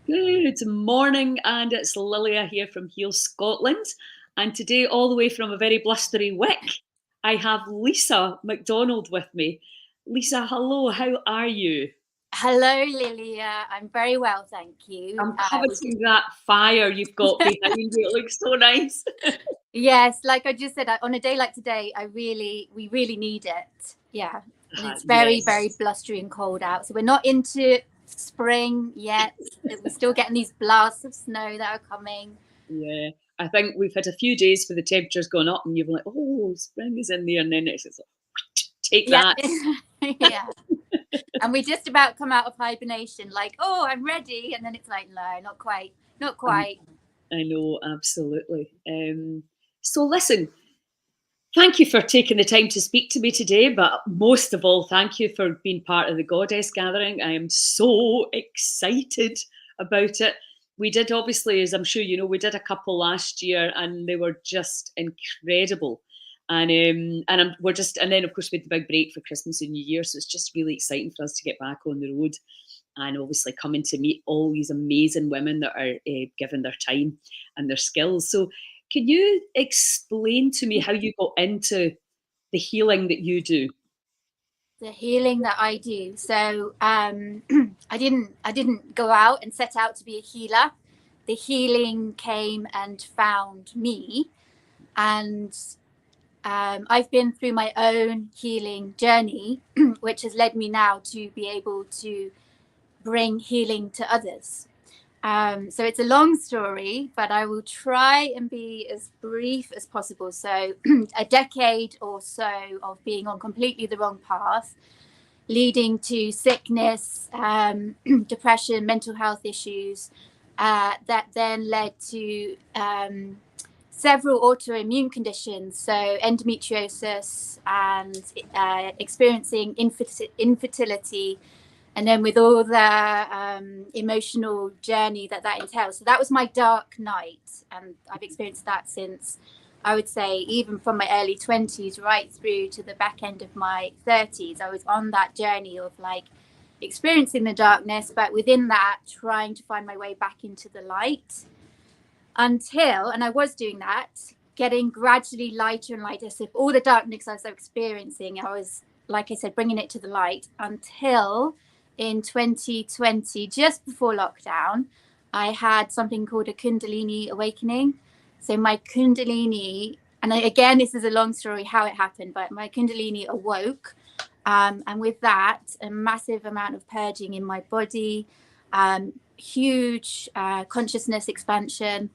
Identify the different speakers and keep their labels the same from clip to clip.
Speaker 1: Good morning, and it's Lilia here from Heal Scotland. And today, all the way from a very blustery Wick, I have Lisa McDonald with me. Lisa, hello, how are you?
Speaker 2: Hello, Lilia. I'm very well, thank you.
Speaker 1: I'm coveting that fire you've got behind you. It looks so nice.
Speaker 2: Yes, like I just said, on a day like today, we really need it. Yeah, and it's
Speaker 1: Yes.
Speaker 2: very blustery and cold out. So we're not into spring yet. We're still getting these blasts of snow that are coming.
Speaker 1: Yeah, I think we've had a few days where the temperature's gone up and you've been like, oh, spring is in there, and then it's like, take
Speaker 2: Yeah,
Speaker 1: that.
Speaker 2: yeah. And we just about come out of hibernation, like, oh, I'm ready, and then it's like, no, not quite, not quite.
Speaker 1: I know, absolutely. So listen, thank you for taking the time to speak to me today, but most of all, thank you for being part of the Goddess Gathering. I am so excited about it. We did, obviously, as I'm sure you know, we did a couple last year and they were just incredible. We're just, and then of course we had the big break for Christmas and New Year, so it's just really exciting for us to get back on the road and obviously coming to meet all these amazing women that are giving their time and their skills. So can you explain to me how you got into the healing that you do?
Speaker 2: The healing that I do. So I didn't go out and set out to be a healer. The healing came and found me, and I've been through my own healing journey, which has led me now to be able to bring healing to others. So it's a long story, but I will try and be as brief as possible. So a decade or so of being on completely the wrong path, leading to sickness, depression, mental health issues, that then led to several autoimmune conditions, so endometriosis and experiencing infertility, and then with all the emotional journey that entails. So that was my dark night, and I've experienced that since, I would say, even from my early 20s right through to the back end of my 30s. I was on that journey of like experiencing the darkness, but within that trying to find my way back into the light, until, and I was doing that, getting gradually lighter and lighter. So all the darkness I was experiencing, I was, like I said, bringing it to the light, until in 2020, just before lockdown, I had something called a Kundalini awakening. So my Kundalini, and again, this is a long story how it happened, but my Kundalini awoke. And with that, a massive amount of purging in my body, huge consciousness expansion.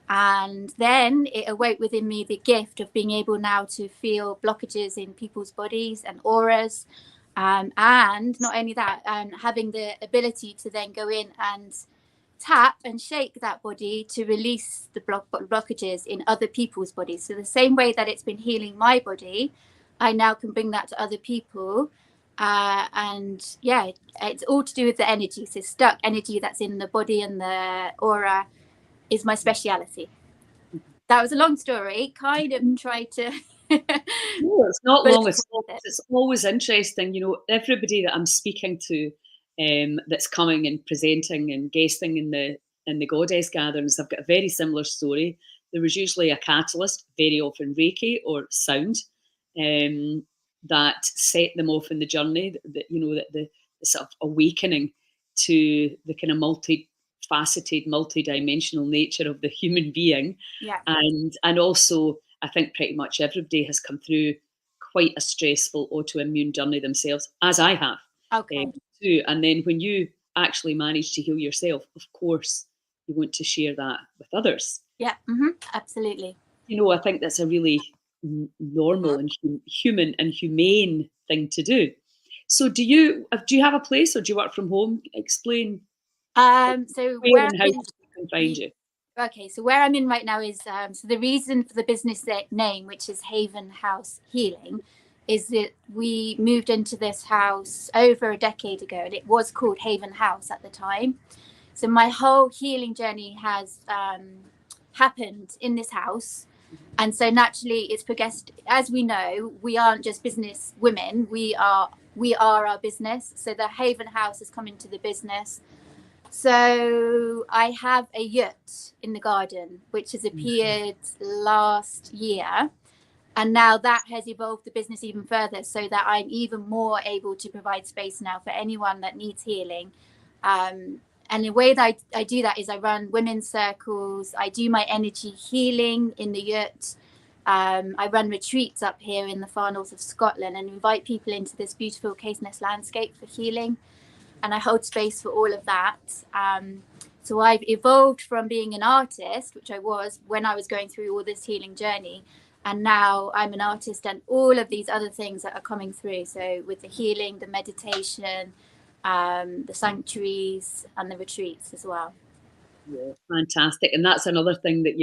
Speaker 2: And then it awoke within me the gift of being able now to feel blockages in people's bodies and auras. And not only that, having the ability to then go in and tap and shake that body to release the blockages in other people's bodies. So the same way that it's been healing my body, I now can bring that to other people. And yeah, it's all to do with the energy. So stuck energy that's in the body and the aura is my speciality. That was a long story, kind of tried to
Speaker 1: No, it's not long at all. It's always interesting, you know, everybody that I'm speaking to that's coming and presenting and guesting in the Goddess gatherings, they've got a very similar story. There was usually a catalyst, very often Reiki or sound, that set them off in the journey. That you know, that the sort of awakening to the kind of multifaceted, multidimensional nature of the human being,
Speaker 2: Yeah.
Speaker 1: and also I think pretty much everybody has come through quite a stressful autoimmune journey themselves, as I have.
Speaker 2: Okay.
Speaker 1: Too. And then when you actually manage to heal yourself, of course, you want to share that with others.
Speaker 2: Yeah. Absolutely.
Speaker 1: You know, I think that's a really normal and human and humane thing to do. So, do you have a place, or do you work from home? Explain.
Speaker 2: So
Speaker 1: where and how people can find you.
Speaker 2: Okay, so where I'm in right now is so the reason for the business name, which is Haven House Healing, is that we moved into this house over a decade ago, and it was called Haven House at the time. So my whole healing journey has happened in this house, and so naturally it's progressed. As we know, we aren't just business women; we are our business. So the Haven House has come into the business So I have a yurt in the garden, which has appeared last year. And now that has evolved the business even further, so that I'm even more able to provide space now for anyone that needs healing. And the way that I do that is I run women's circles. I do my energy healing in the yurt. I run retreats up here in the far north of Scotland and invite people into this beautiful Caithness landscape for healing. And I hold space for all of that. So I've evolved from being an artist, which I was when I was going through all this healing journey. And now I'm an artist and all of these other things that are coming through. So with the healing, the meditation, the sanctuaries and the retreats as well.
Speaker 1: Yeah, fantastic. And that's another thing that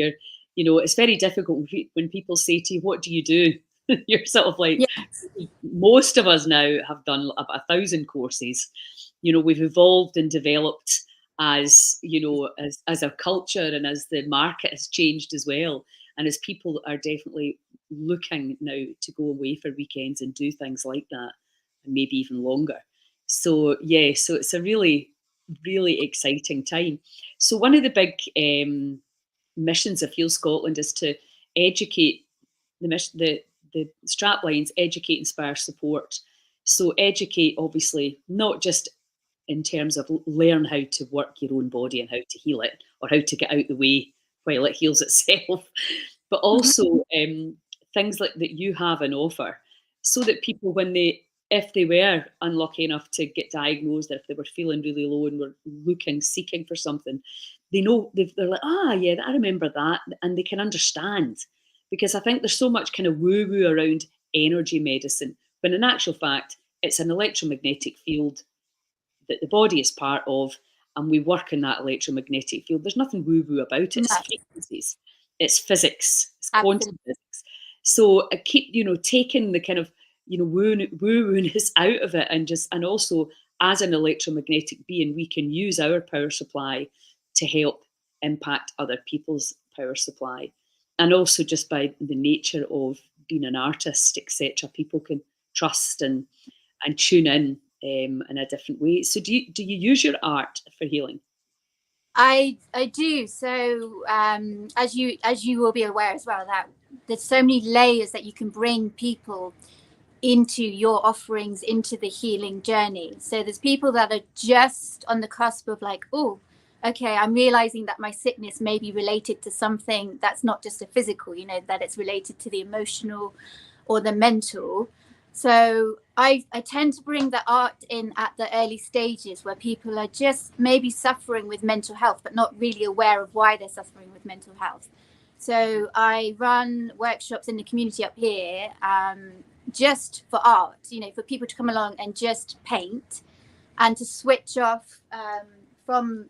Speaker 1: it's very difficult when people say to you, what do you do? You're sort of like,
Speaker 2: Yes.
Speaker 1: most of us now have done about 1,000 courses. We've evolved and developed as a culture, and as the market has changed as well. And as people are definitely looking now to go away for weekends and do things like that, and maybe even longer. So yeah, so it's a really, really exciting time. So one of the big missions of Heal Scotland is to educate the strap lines: educate, inspire, support. So educate, obviously, not just in terms of learn how to work your own body and how to heal it, or how to get out the way while it heals itself, but also things like that you have an offer, so that people, if they were unlucky enough to get diagnosed, or if they were feeling really low and were seeking for something, they know, they're like, yeah, I remember that, and they can understand. Because I think there's so much kind of woo-woo around energy medicine, when in actual fact, it's an electromagnetic field that the body is part of, and we work in that electromagnetic field. There's nothing woo-woo about it. It's
Speaker 2: No,
Speaker 1: frequencies, it's physics, it's quantum
Speaker 2: absolutely.
Speaker 1: physics. So I keep, taking the kind of, woo-wooness out of it, and also, as an electromagnetic being, we can use our power supply to help impact other people's power supply. And also, just by the nature of being an artist, etc., people can trust and tune in a different way. So do you use your art for healing?
Speaker 2: I do. So as you will be aware as well, that there's so many layers that you can bring people into your offerings, into the healing journey. So there's people that are just on the cusp of like, oh, okay, I'm realizing that my sickness may be related to something that's not just a physical, that it's related to the emotional or the mental. So I tend to bring the art in at the early stages, where people are just maybe suffering with mental health, but not really aware of why they're suffering with mental health. So I run workshops in the community up here, just for art, for people to come along and just paint, and to switch off from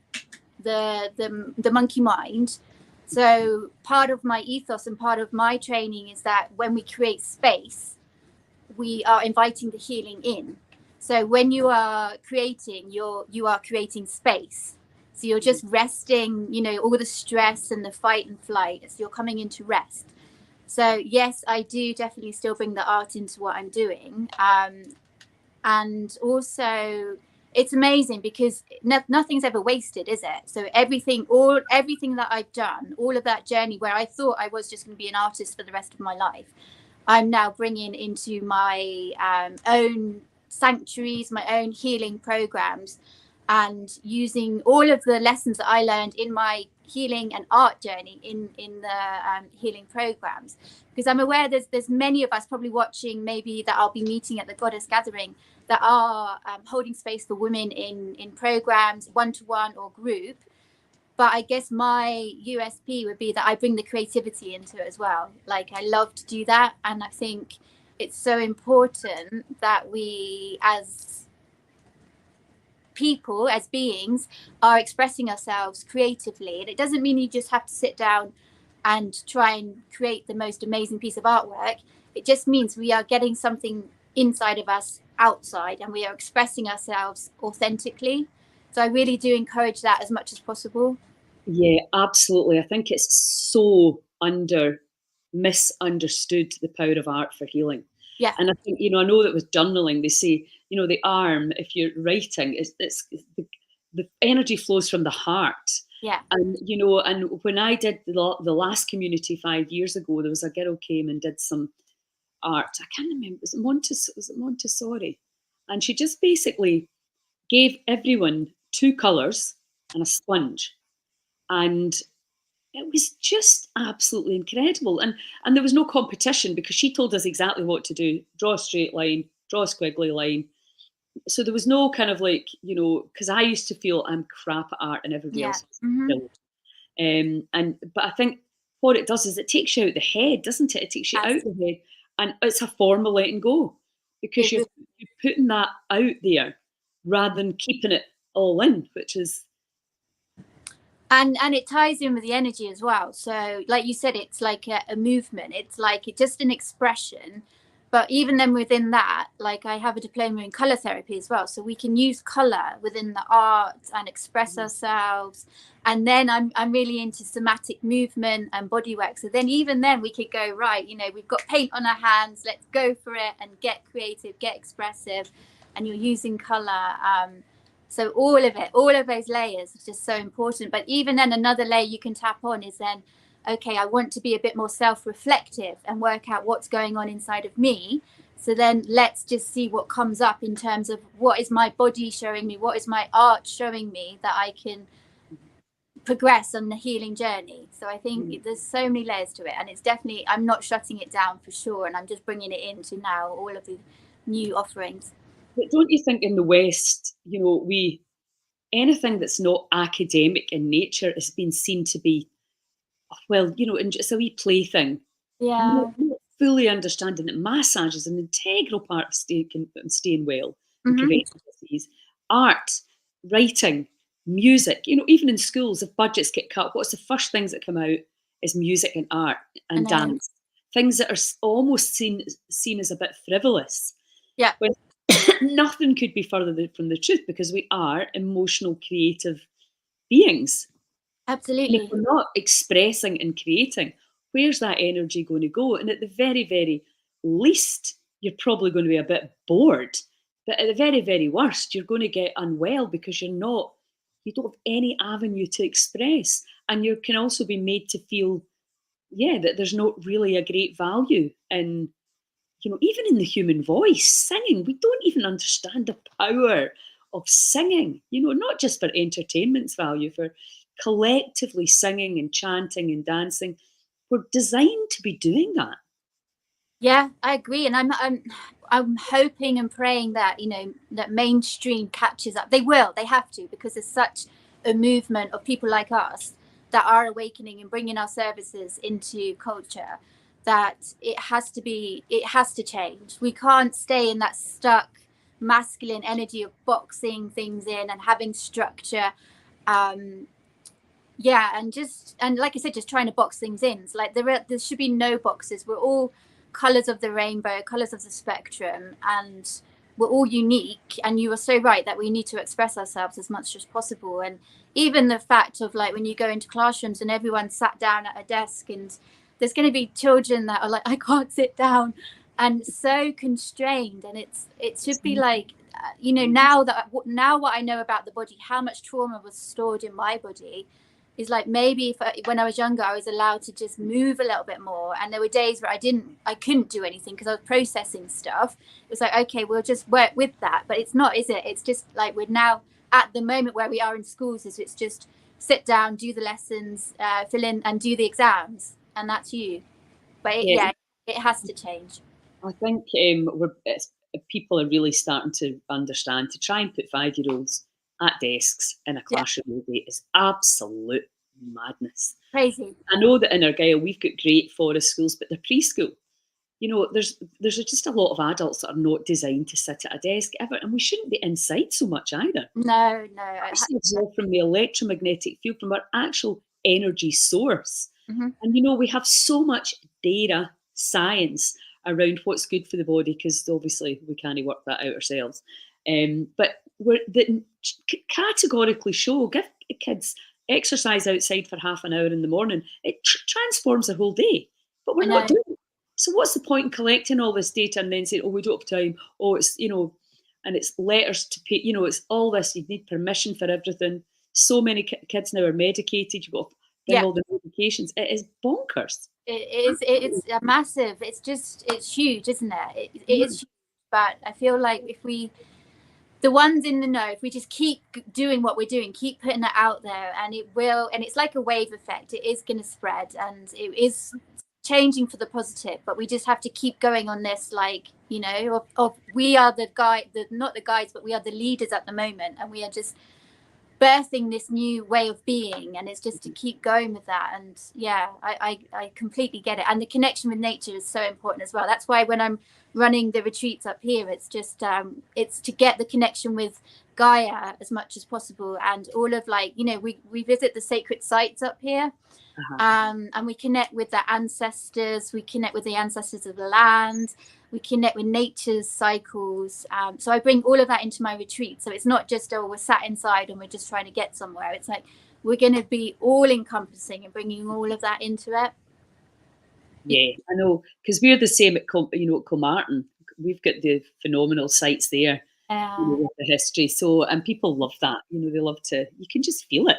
Speaker 2: the monkey mind. So part of my ethos and part of my training is that when we create space, we are inviting the healing in. So when you are creating, you are creating space. So you're just resting, all the stress and the fight and flight. So you're coming into rest. So yes, I do definitely still bring the art into what I'm doing. And also, it's amazing because nothing's ever wasted, is it? So everything that I've done, all of that journey where I thought I was just going to be an artist for the rest of my life, I'm now bringing into my own sanctuaries, my own healing programs, and using all of the lessons that I learned in my healing and art journey in the healing programs. Because I'm aware there's many of us probably watching, maybe that I'll be meeting at the Goddess Gathering, that are holding space for women in programs, one-to-one or group. But I guess my USP would be that I bring the creativity into it as well. Like, I love to do that. And I think it's so important that we, as people, as beings, are expressing ourselves creatively. And it doesn't mean you just have to sit down and try and create the most amazing piece of artwork. It just means we are getting something inside of us outside, and we are expressing ourselves authentically. So I really do encourage that as much as possible.
Speaker 1: Yeah, absolutely. I think it's so misunderstood, the power of art for healing.
Speaker 2: Yeah.
Speaker 1: And I think, I know that with journaling, they say, the arm, if you're writing, it's the the energy flows from the heart.
Speaker 2: Yeah.
Speaker 1: And, you know, and when I did the last community 5 years ago, there was a girl came and did some art. I can't remember, was it Montessori? And she just basically gave everyone 2 colours and a sponge. And it was just absolutely incredible. And there was no competition because she told us exactly what to do. Draw a straight line, draw a squiggly line. So there was no kind of like, you know, because I used to feel I'm crap at art and everybody
Speaker 2: Yeah.
Speaker 1: else was brilliant. But I think what it does is it takes you out the head, doesn't it? It takes you out the head, and it's a form of letting go because you're putting that out there rather than keeping it all in, which is.
Speaker 2: And it ties in with the energy as well. So like you said, it's like a movement. It's like just an expression. But even then within that, like I have a diploma in color therapy as well. So we can use color within the art and express ourselves. And then I'm really into somatic movement and body work. So then even then we could go, right, you know, we've got paint on our hands, let's go for it and get creative, get expressive. And you're using color. So all of it, all of those layers is just so important. But even then another layer you can tap on is then, okay, I want to be a bit more self-reflective and work out what's going on inside of me. So then let's just see what comes up in terms of what is my body showing me, what is my art showing me that I can progress on the healing journey. So I think there's so many layers to it, and it's definitely, I'm not shutting it down for sure, and I'm just bringing it into now all of the new offerings.
Speaker 1: But don't you think in the West, you know, anything that's not academic in nature has been seen to be, well, you know, it's a wee plaything.
Speaker 2: Yeah.
Speaker 1: Not fully understanding that massage is an integral part of staying well and preventing disease. Art, writing, music, you know, even in schools, if budgets get cut, what's the first things that come out is music and art and dance. Things that are almost seen as a bit frivolous.
Speaker 2: Yeah.
Speaker 1: When nothing could be further from the truth, because we are emotional, creative beings.
Speaker 2: Absolutely.
Speaker 1: And if we're not expressing and creating, where's that energy going to go? And at the very, very least, you're probably going to be a bit bored. But at the very, very worst, you're going to get unwell because you don't have any avenue to express. And you can also be made to feel, that there's not really a great value in, you know, even in the human voice, singing. We don't even understand the power of singing, you know, not just for entertainment's value, for collectively singing and chanting and dancing. We're designed to be doing that.
Speaker 2: Yeah, I agree, and I'm hoping and praying that, you know, that mainstream catches up. They will, they have to, because there's such a movement of people like us that are awakening and bringing our services into culture, that it has to change. We can't stay in that stuck masculine energy of boxing things in and having structure. Yeah, and like I said, just trying to box things in. It's like there should be no boxes. We're all colors of the rainbow, colors of the spectrum, and we're all unique. And you are so right that we need to express ourselves as much as possible. And even the fact of, like, when you go into classrooms and everyone sat down at a desk, and there's going to be children that are like, I can't sit down, and so constrained. And it should be like, you know, now what I know about the body, how much trauma was stored in my body, is like, maybe when I was younger, I was allowed to just move a little bit more. And there were days where I couldn't do anything because I was processing stuff. It was like, okay, we'll just work with that. But it's not, is it? It's just like, we're now at the moment where we are in schools, is it's just sit down, do the lessons, fill in and do the exams. And that's you. But it has to change.
Speaker 1: I think people are really starting to understand, to try and put 5-year-olds at desks in a classroom all day is absolute madness.
Speaker 2: Crazy.
Speaker 1: I know that in Argyll we've got great forest schools, but they're preschool. You know, there's just a lot of adults that are not designed to sit at a desk ever, and we shouldn't be inside so much either.
Speaker 2: No.
Speaker 1: From the electromagnetic field, from our actual energy source.
Speaker 2: Mm-hmm.
Speaker 1: And you know, we have so much data science around what's good for the body, because obviously we can't work that out ourselves. But that categorically show, give kids exercise outside for half an hour in the morning, it transforms their whole day. But we're not doing it. So what's the point in collecting all this data and then saying, oh, we don't have time, oh, it's, you know, and it's letters to pay, you know, it's all this, you need permission for everything. So many kids now are medicated, you've got to bring all the medications. It is bonkers.
Speaker 2: It's a massive, it's huge, isn't it? It is huge, but I feel like if we, the ones in the know, if we just keep doing what we're doing, keep putting it out there, and it will, and it's like a wave effect, it is going to spread, and it is changing for the positive. But we just have to keep going on this, like, you know, of we are the not the guides, but we are the leaders at the moment, and we are just birthing this new way of being, and it's just to keep going with that. And yeah, I completely get it. And the connection with nature is so important as well. That's why when I'm running the retreats up here, it's just it's to get the connection with Gaia as much as possible, and all of, like, you know, we visit the sacred sites up here. And we connect with the ancestors, we connect with the ancestors of the land, we connect with nature's cycles. So I bring all of that into my retreat. So it's not just, oh, we're sat inside and we're just trying to get somewhere. It's like we're going to be all encompassing and bringing all of that into it.
Speaker 1: Yeah, I know, because we're the same at Kilmartin. We've got the phenomenal sites there, with the history. So, and people love that. You know, they love to. You can just feel it.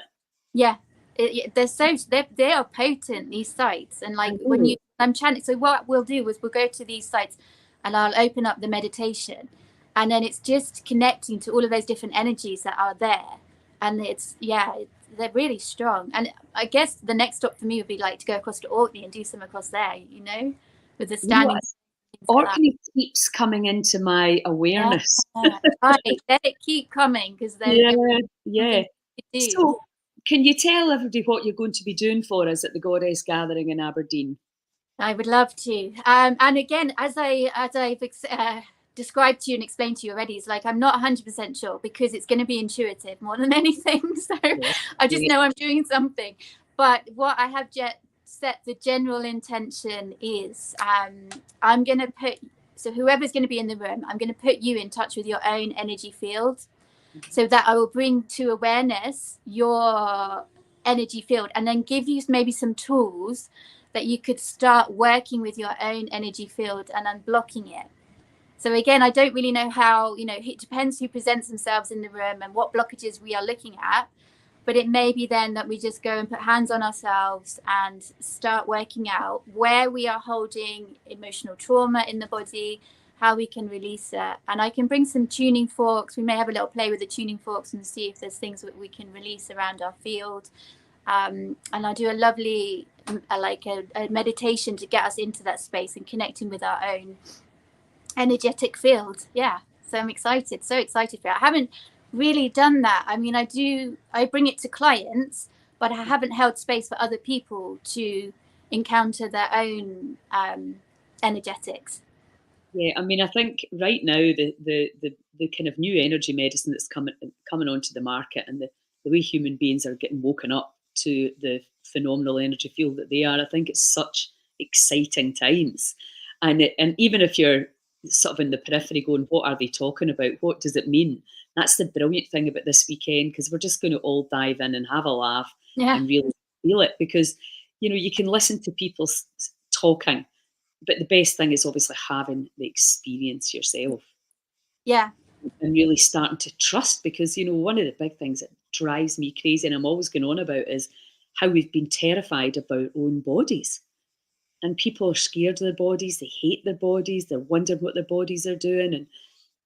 Speaker 2: Yeah, they are potent, these sites. And like when I'm chanting. So what we'll do is we'll go to these sites, and I'll open up the meditation, and then it's just connecting to all of those different energies that are there, and they're really strong. And I guess the next stop for me would be like to go across to Orkney and do some across there, you know, with the standing.
Speaker 1: Orkney keeps coming into my awareness.
Speaker 2: Right, let it keep coming, because
Speaker 1: So, can you tell everybody what you're going to be doing for us at the Goddess Gathering in Aberdeen?
Speaker 2: I would love to. And again, as I've described to you and explained to you already, it's like I'm not 100% sure, because it's going to be intuitive more than anything. So I just know I'm doing something. But what I have set the general intention is, I'm going to so whoever's going to be in the room, I'm going to put you in touch with your own energy field, so that I will bring to awareness your energy field, and then give you maybe some tools that you could start working with your own energy field and unblocking it. So again, I don't really know how, you know, it depends who presents themselves in the room and what blockages we are looking at. But it may be then that we just go and put hands on ourselves and start working out where we are holding emotional trauma in the body, how we can release it. And I can bring some tuning forks. We may have a little play with the tuning forks and see if there's things that we can release around our field. And I do a lovely, a meditation to get us into that space and connecting with our own energetic field. Yeah, so I'm excited, so excited for it. I haven't really done that. I mean, I bring it to clients, but I haven't held space for other people to encounter their own energetics.
Speaker 1: Yeah, I mean, I think right now the kind of new energy medicine that's coming onto the market, and the way human beings are getting woken up to the phenomenal energy field that they are, I think it's such exciting times. And even if you're sort of in the periphery going, what are they talking about? What does it mean? That's the brilliant thing about this weekend, because we're just going to all dive in and have a laugh and really feel it. Because, you know, you can listen to people talking, but the best thing is obviously having the experience yourself.
Speaker 2: Yeah.
Speaker 1: And really starting to trust, because, you know, one of the big things that drives me crazy, and I'm always going on about, is how we've been terrified about our own bodies. And people are scared of their bodies, they hate their bodies, they're wondering what their bodies are doing. And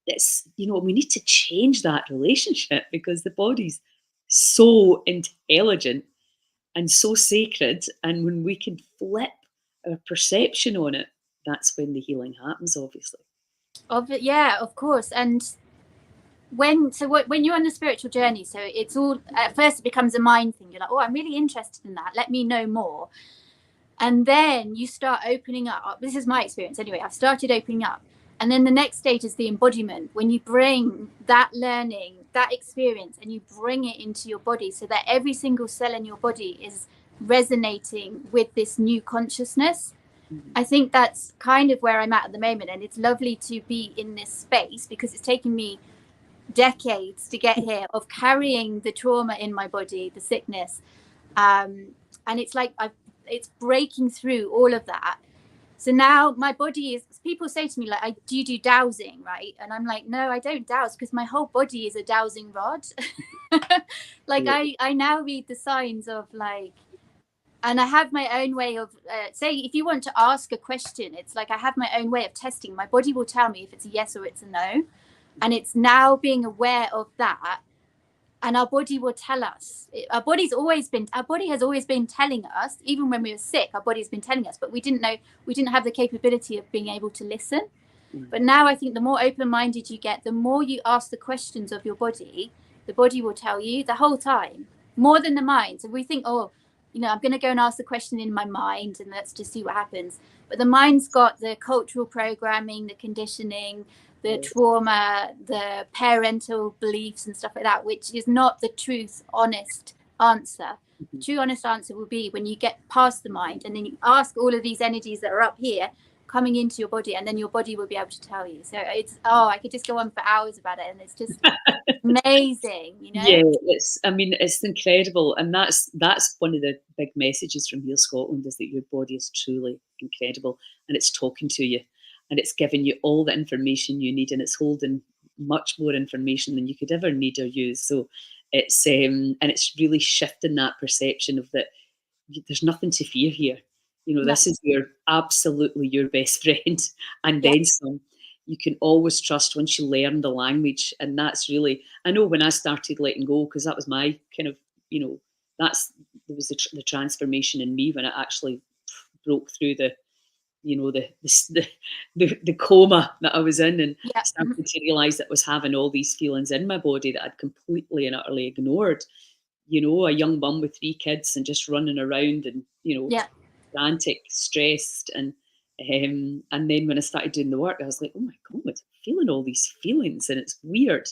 Speaker 1: it's, you know, we need to change that relationship, because the body's so intelligent and so sacred. And when we can flip our perception on it, that's when the healing happens, obviously.
Speaker 2: Yeah, of course. And when you're on the spiritual journey, so it's all, at first it becomes a mind thing. You're like, oh, I'm really interested in that, let me know more. And then you start opening up. This is my experience anyway. I've started opening up. And then the next stage is the embodiment, when you bring that learning, that experience, and you bring it into your body, so that every single cell in your body is resonating with this new consciousness. I think that's kind of where I'm at the moment. And it's lovely to be in this space, because it's taken me decades to get here, of carrying the trauma in my body, the sickness. And it's like it's breaking through all of that, So now my body is, people say to me, like, do you do dowsing, right? And I'm like, no, I don't douse, because my whole body is a dowsing rod. Like, I now read the signs of, like, and I have my own way of, say, if you want to ask a question, it's like I have my own way of testing. My body will tell me if it's a yes or it's a no. And it's now being aware of that. And our body will tell us. Our body has always been telling us, even when we were sick, our body's been telling us, but we didn't have the capability of being able to listen. But now I think the more open-minded you get, the more you ask the questions of your body, the body will tell you the whole time, more than the mind. So we think, oh, I'm going to go and ask the question in my mind and let's just see what happens. But the mind's got the cultural programming, the conditioning, the trauma, the parental beliefs and stuff like that, which is not the truth, honest answer. The true honest answer will be when you get past the mind and then you ask all of these energies that are up here coming into your body, and then your body will be able to tell you. So it's, I could just go on for hours about it, and it's just amazing,
Speaker 1: Yeah, it's incredible, and that's one of the big messages from Heal Scotland, is that your body is truly incredible, and it's talking to you, and it's giving you all the information you need, and it's holding much more information than you could ever need or use. So it's and it's really shifting that perception of that there's nothing to fear here. This is absolutely your best friend, and then some. You can always trust once you learn the language, and that's really, I know when I started letting go, because that was my kind of, there was the transformation in me when I actually broke through the coma that I was in, and started to realise that I was having all these feelings in my body that I'd completely and utterly ignored. A young mum with 3 kids and just running around and, frantic, stressed. And then when I started doing the work, I was like, oh my God, I'm feeling all these feelings and it's weird.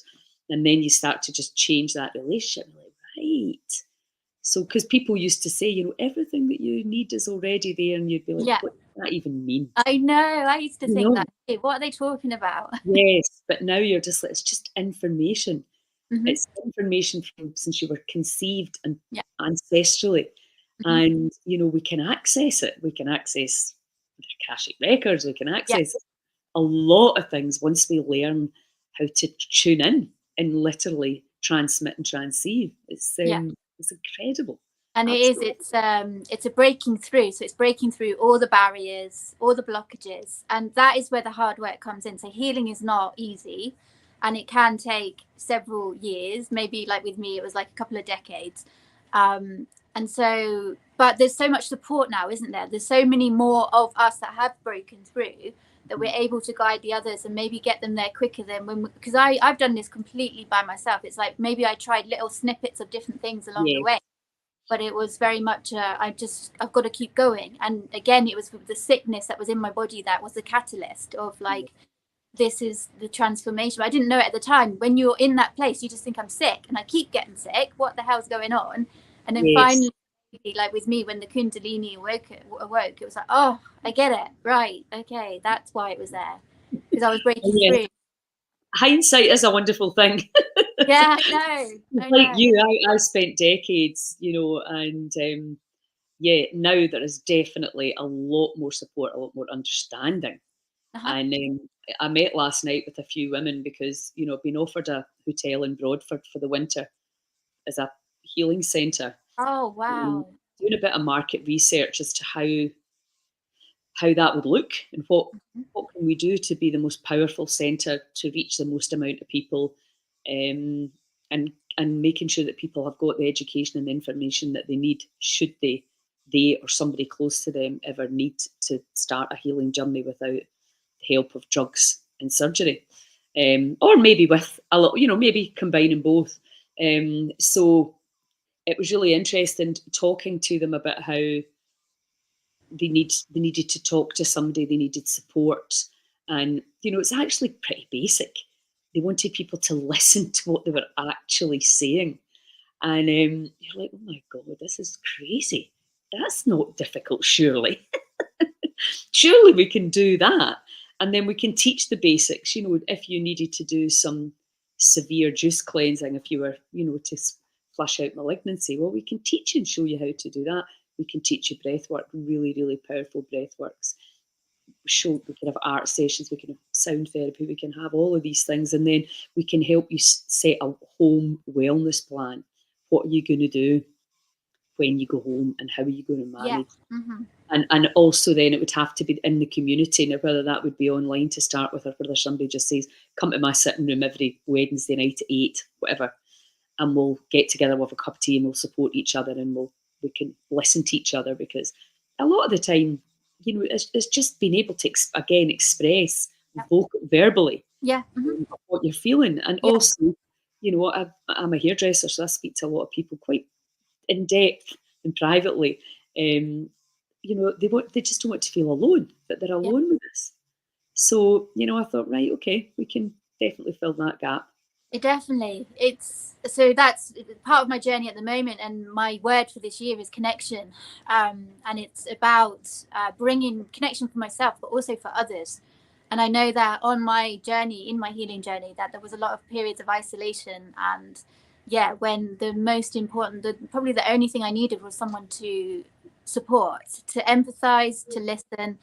Speaker 1: And then you start to just change that relationship. Like, right. So, because people used to say, everything that you need is already there. And you'd be like, what does that even mean?
Speaker 2: I know. I used to think that. What are they talking about?
Speaker 1: Yes. But now you're just like, it's just information. It's information from since you were conceived and ancestrally. And, we can access it. We can access the Akashic records. We can access a lot of things once we learn how to tune in and literally transmit and transceive. It's incredible.
Speaker 2: And it's a breaking through. So it's breaking through all the barriers, all the blockages. And that is where the hard work comes in. So healing is not easy, and it can take several years. Maybe like with me, it was like a couple of decades. And so, but there's so much support now, isn't there? There's so many more of us that have broken through that we're able to guide the others and maybe get them there quicker than because I've done this completely by myself. It's like maybe I tried little snippets of different things along the way, but it was very much I've got to keep going. And again, it was the sickness that was in my body that was the catalyst of like, this is the transformation. I didn't know it at the time. When you're in that place, you just think I'm sick and I keep getting sick. What the hell's going on? And then finally, like with me, when the Kundalini awoke, it was like, oh, I get it. Right. Okay. That's why it was there. Because I was breaking through.
Speaker 1: Hindsight is a wonderful thing.
Speaker 2: Yeah, I know.
Speaker 1: Like you, I spent decades, and now there is definitely a lot more support, a lot more understanding. And I met last night with a few women because, I've been offered a hotel in Broadford for the winter as a healing centre.
Speaker 2: Oh, wow.
Speaker 1: Doing a bit of market research as to how that would look and what can we do to be the most powerful centre to reach the most amount of people, and making sure that people have got the education and the information that they need should they or somebody close to them ever need to start a healing journey without the help of drugs and surgery, or maybe with a lot, maybe combining both. So it was really interesting talking to them about how they needed to talk to somebody, they needed support. And, it's actually pretty basic. They wanted people to listen to what they were actually saying. And you're like, oh my God, this is crazy. That's not difficult, surely. Surely we can do that. And then we can teach the basics, if you needed to do some severe juice cleansing, if you were, to flush out malignancy, well, we can teach you and show you how to do that. We can teach you breath work, really, really powerful breath works. show, we can have art sessions, we can have sound therapy, we can have all of these things, and then we can help you set a home wellness plan. What are you going to do when you go home, and how are you going to manage? And also then it would have to be in the community. Now, whether that would be online to start with, or whether somebody just says, come to my sitting room every Wednesday night at 8, whatever, and we'll get together, we'll have a cup of tea, and we'll support each other, and we can listen to each other, because a lot of the time, you know, it's just being able to express verbally what you're feeling. And also, you know, I'm a hairdresser, so I speak to a lot of people quite in depth and privately. You know, they just don't want to feel alone, that they're alone with this. So, you know, I thought, right, okay, we can definitely fill that gap.
Speaker 2: That's part of my journey at the moment, and my word for this year is connection, and it's about bringing connection for myself but also for others. And I know that on my journey, in my healing journey, that there was a lot of periods of isolation, and when the most important, probably the only thing I needed was someone to support, to empathize, to listen,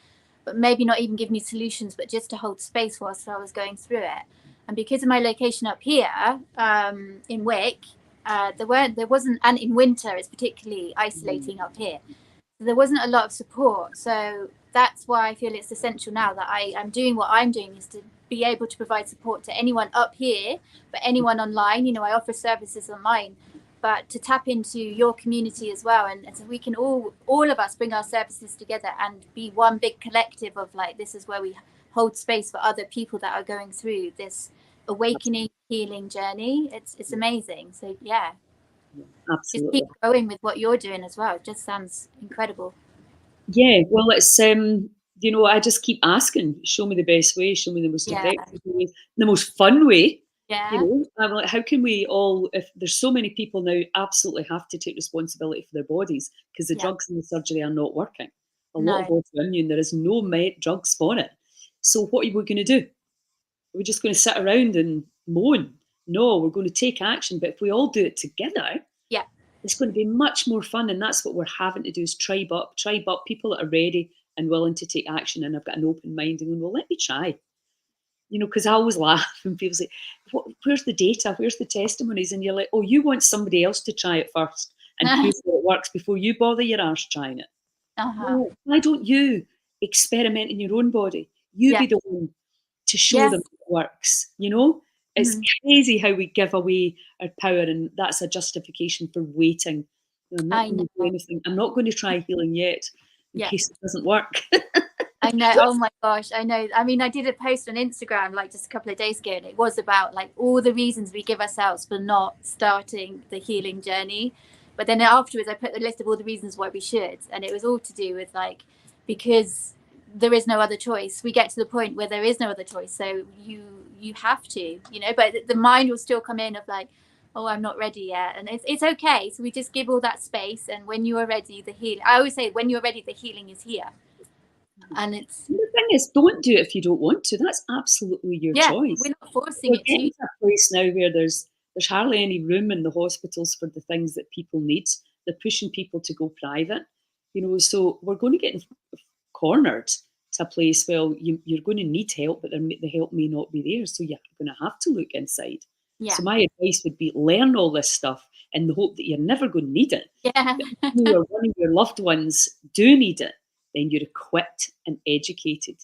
Speaker 2: but maybe not even give me solutions, but just to hold space whilst I was going through it. And because of my location up here in Wick, there wasn't, and in winter it's particularly isolating up here. So there wasn't a lot of support. So that's why I feel it's essential now that I am doing what I'm doing, is to be able to provide support to anyone up here, but anyone online. You know, I offer services online, but to tap into your community as well. And so we can all of us bring our services together and be one big collective of like, this is where we hold space for other people that are going through this awakening, healing journey. It's amazing. So
Speaker 1: Absolutely.
Speaker 2: just keep going with what you're doing as well. It just sounds incredible.
Speaker 1: Yeah, well, it's you know, I just keep asking, show me the best way, show me the most effective way, the most fun way. You know, I'm like, how can we all, if there's so many people now absolutely have to take responsibility for their bodies, because the drugs and the surgery are not working. A lot of autoimmune, there is no drugs for it. So what are we going to do? Are we just going to sit around and moan? No, we're going to take action. But if we all do it together, it's going to be much more fun. And that's what we're having to do, is tribe up people that are ready and willing to take action. And I've got an open mind and going, well, let me try. You know, because I always laugh when people say, where's the data? Where's the testimonies? And you're like, oh, you want somebody else to try it first and prove that it works before you bother your arse trying it. Well, why don't you experiment in your own body? You be the one to show them it works, you know? It's crazy how we give away our power, and that's a justification for waiting. I'm not going to do anything. I'm not going to try healing yet in case it doesn't work.
Speaker 2: I know. Oh my gosh, I know. I mean, I did a post on Instagram like just a couple of days ago, and it was about like all the reasons we give ourselves for not starting the healing journey. But then afterwards, I put the list of all the reasons why we should, and it was all to do with like, because there is no other choice. We get to the point where there is no other choice, so you have to, you know. But the mind will still come in of like, oh, I'm not ready yet, and it's okay. So we just give all that space, and when you are ready, the healing. I always say, when you're ready, the healing is here. And the
Speaker 1: thing is, don't do it if you don't want to. That's absolutely your choice.
Speaker 2: We're not forcing it.
Speaker 1: Getting to a place now where there's hardly any room in the hospitals for the things that people need. They're pushing people to go private, you know. So we're going to get cornered to a place where you're going to need help, but the help may not be there. So you're going to have to look inside. So my advice would be, learn all this stuff in the hope that you're never going to need it. If you or one of your loved ones do need it, then you're equipped and educated.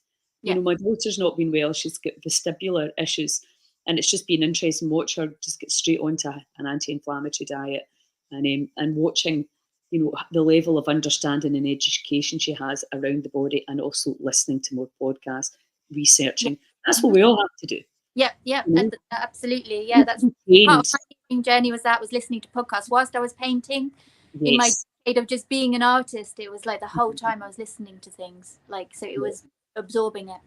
Speaker 1: You know, my daughter's not been well. She's got vestibular issues, and it's just been interesting watch her just get straight onto an anti-inflammatory diet, and watching, you know, the level of understanding and education she has around the body, and also listening to more podcasts, researching. That's what we all have to do.
Speaker 2: And absolutely. That's part of my healing journey, was listening to podcasts whilst I was painting. In my state of just being an artist, it was like the whole time I was listening to things, like, so it was absorbing it.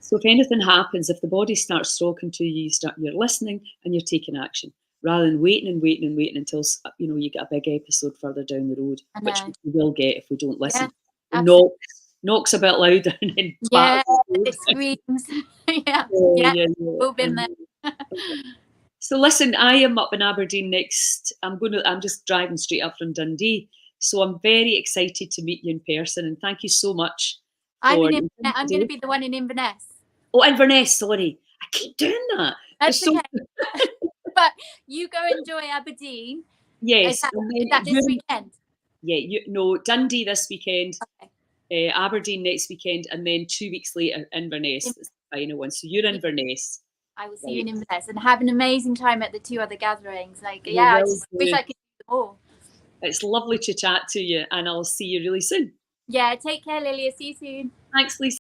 Speaker 1: So if anything happens, if the body starts talking to you, you're listening and you're taking action, rather than waiting until, you know, you get a big episode further down the road, which we will get if we don't listen. Knocks a bit louder and then
Speaker 2: it screams. We've been there.
Speaker 1: So listen, I am up in Aberdeen next. I'm just driving straight up from Dundee. So I'm very excited to meet you in person, and thank you so much
Speaker 2: I'm
Speaker 1: for
Speaker 2: in. I'm going to be the one in Inverness.
Speaker 1: Oh, Inverness. Sorry, I keep doing that.
Speaker 2: That's okay. But you go enjoy Aberdeen.
Speaker 1: Yes.
Speaker 2: Is that this weekend?
Speaker 1: Yeah, Dundee this weekend,
Speaker 2: okay.
Speaker 1: Aberdeen next weekend, and then 2 weeks later Inverness. That's the final one. So you're Inverness.
Speaker 2: I will see you in Inverness, and have an amazing time at the 2 other gatherings. I just wish I could do them all.
Speaker 1: It's lovely to chat to you, and I'll see you really soon.
Speaker 2: Yeah, take care, Lilia. See you soon.
Speaker 1: Thanks, Lisa.